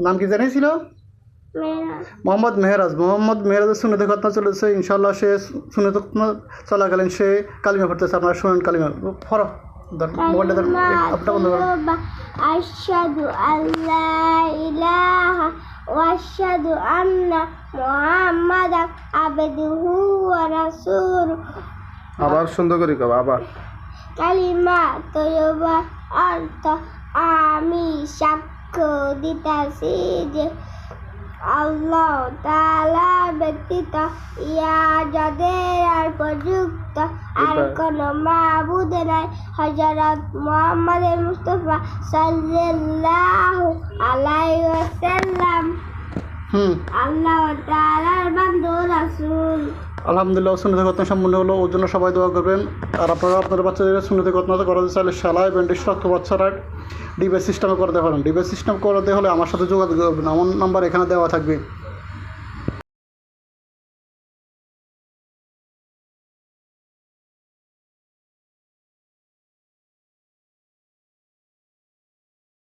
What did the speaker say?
নাম কি জানিয়েছিল? মোহাম্মদ মেহরাজের সুন্নতে খতনা চলেছে। ইনশাআল্লাহ সে সুন্নতে খতনা চলাকালীন সে কালিমা পড়তেছে। আপনারা শুনেন কালিমা পড়ো। মোবাইলটা আপনার বন্ধ করো। আশহাদু আল্লা ইলাহা ওয়া আশহাদু আন্না মুহাম্মাদান আবদুহু ওয়া রাসূলুহু। আবার সুন্দর করে কও আবার। কালিমা তয়্যিবা অর্থ আমি সাক্ষ্য দিতেছি যে আল্লাহ তাআলা ব্যতীত যাদের আর প্রযুক্ত আর কোনো মাবুদ নাই। হযরত মুহাম্মদ মুস্তাফা সাল্লাল্লাহু আলাইহি ওয়াসাল্লাম আল্লাহ তাআলার বান্দা রাসূল। আলহামদুলিল্লাহ, সুন্নতে খতনা সম্পূর্ণ হলো। ওর জন্য সবাই দোয়া করবেন। আর আপনারা আপনাদের বাচ্চাদের সুন্নতে খতনা করাতে চাইলে সেলাই, ব্যান্ডেজ, রক্ত বাচ্চারা ডিভাইস সিস্টেমে করাতে পারেন। ডিভাইস সিস্টেম করাতে হলে আমার সাথে যোগাযোগ করবেন। আমার নাম্বার এখানে দেওয়া থাকবে।